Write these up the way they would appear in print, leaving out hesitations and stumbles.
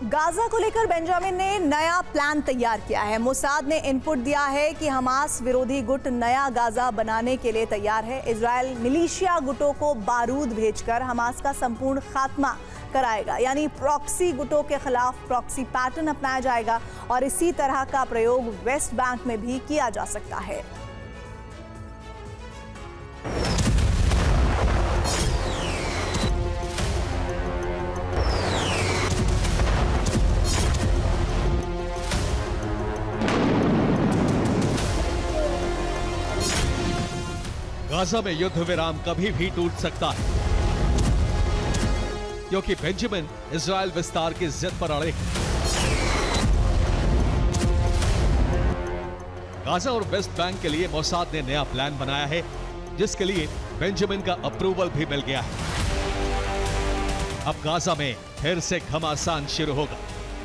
Gaza को लेकर Benjamin ने नया प्लान तैयार किया है। मोसाद ने इनपुट दिया है कि हमास विरोधी गुट नया गाजा बनाने के लिए तैयार है। इजरायल मिलिशिया गुटों को बारूद भेजकर हमास का संपूर्ण खात्मा कराएगा, यानी प्रॉक्सी गुटों के खिलाफ प्रॉक्सी पैटर्न अपनाया जाएगा और इसी तरह का प्रयोग वेस्ट बैंक में भी किया जा सकता है। गाजा में युद्ध विराम कभी भी टूट सकता है, क्योंकि बेंजामिन इजरायल विस्तार की जिद पर अड़े हैं। गाजा और वेस्ट बैंक के लिए मोसाद ने नया प्लान बनाया है, जिसके लिए बेंजामिन का अप्रूवल भी मिल गया है। अब गाजा में फिर से घमासान शुरू होगा।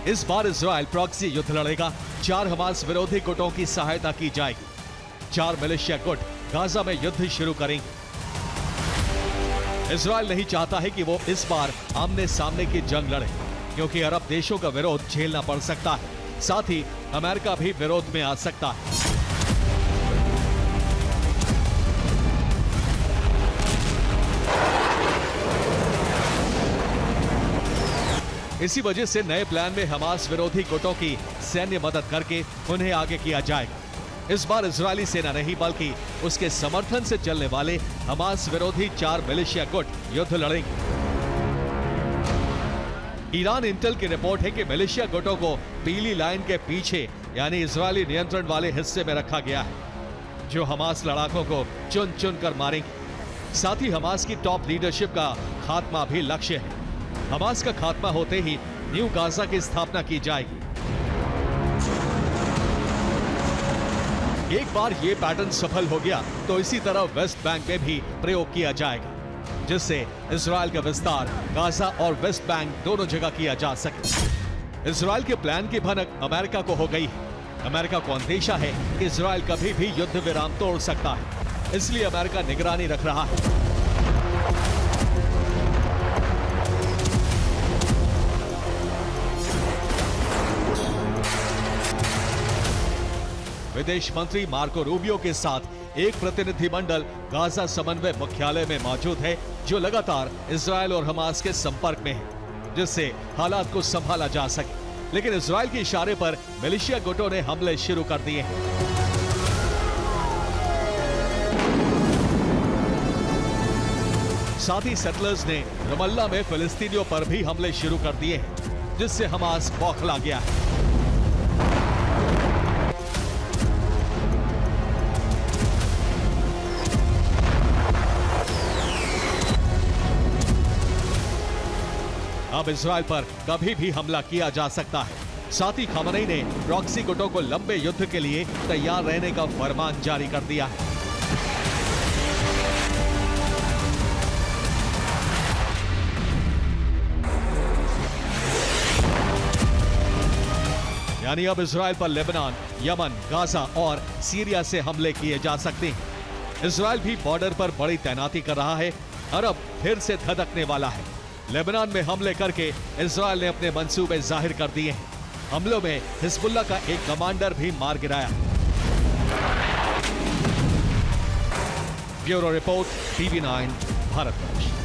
इस बार इजरायल प्रॉक्सी युद्ध लड़ेगा। 4 हमास विरोधी गुटों की सहायता की जाएगी। 4 मिलिशिया गुट गाजा में युद्ध शुरू करेंगे। इजरायल नहीं चाहता है कि वो इस बार आमने सामने की जंग लड़े, क्योंकि अरब देशों का विरोध झेलना पड़ सकता है। साथ ही अमेरिका भी विरोध में आ सकता है। इसी वजह से नए प्लान में हमास विरोधी गुटों की सैन्य मदद करके उन्हें आगे किया जाएगा। इस बार इजरायली सेना नहीं, बल्कि उसके समर्थन से चलने वाले हमास विरोधी 4 मिलिशिया गुट युद्ध लड़ेंगे। ईरान इंटेल की रिपोर्ट है कि मिलिशिया गुटों को पीली लाइन के पीछे, यानी इजरायली नियंत्रण वाले हिस्से में रखा गया है, जो हमास लड़ाकों को चुन चुन कर मारेंगे। साथ ही हमास की टॉप लीडरशिप का खात्मा भी लक्ष्य है। हमास का खात्मा होते ही न्यू गाजा की स्थापना की जाएगी। एक बार ये पैटर्न सफल हो गया तो इसी तरह वेस्ट बैंक में भी प्रयोग किया जाएगा, जिससे इजरायल का विस्तार गाजा और वेस्ट बैंक दोनों जगह किया जा सके। इजरायल के प्लान की भनक अमेरिका को हो गई है। अमेरिका को अंदेशा है कि इजरायल कभी भी युद्ध विराम तोड़ सकता है, इसलिए अमेरिका निगरानी रख रहा है। विदेश मंत्री मार्को रूबियो के साथ एक प्रतिनिधिमंडल गाजा समन्वय मुख्यालय में मौजूद है, जो लगातार इजरायल और हमास के संपर्क में है, जिससे हालात को संभाला जा सके। लेकिन इजरायल के इशारे पर मिलिशिया गुटों ने हमले शुरू कर दिए हैं। साथ ही सेटलर्स ने रमल्ला में फिलिस्तीनियों पर भी हमले शुरू कर दिए हैं, जिससे हमास बौखला गया है। अब इजरायल पर कभी भी हमला किया जा सकता है। साथ ही खमेनी ने प्रॉक्सी गुटों को लंबे युद्ध के लिए तैयार रहने का फरमान जारी कर दिया है। यानी अब इजरायल पर लेबनान, यमन, गाजा और सीरिया से हमले किए जा सकते हैं। इजरायल भी बॉर्डर पर बड़ी तैनाती कर रहा है। अरब फिर से धधकने वाला है। लेबनान में हमले करके इजरायल ने अपने मंसूबे जाहिर कर दिए हैं। हमलों में हिजबुल्लाह का एक कमांडर भी मार गिराया। Bureau report, TV9 Bharatvarsh.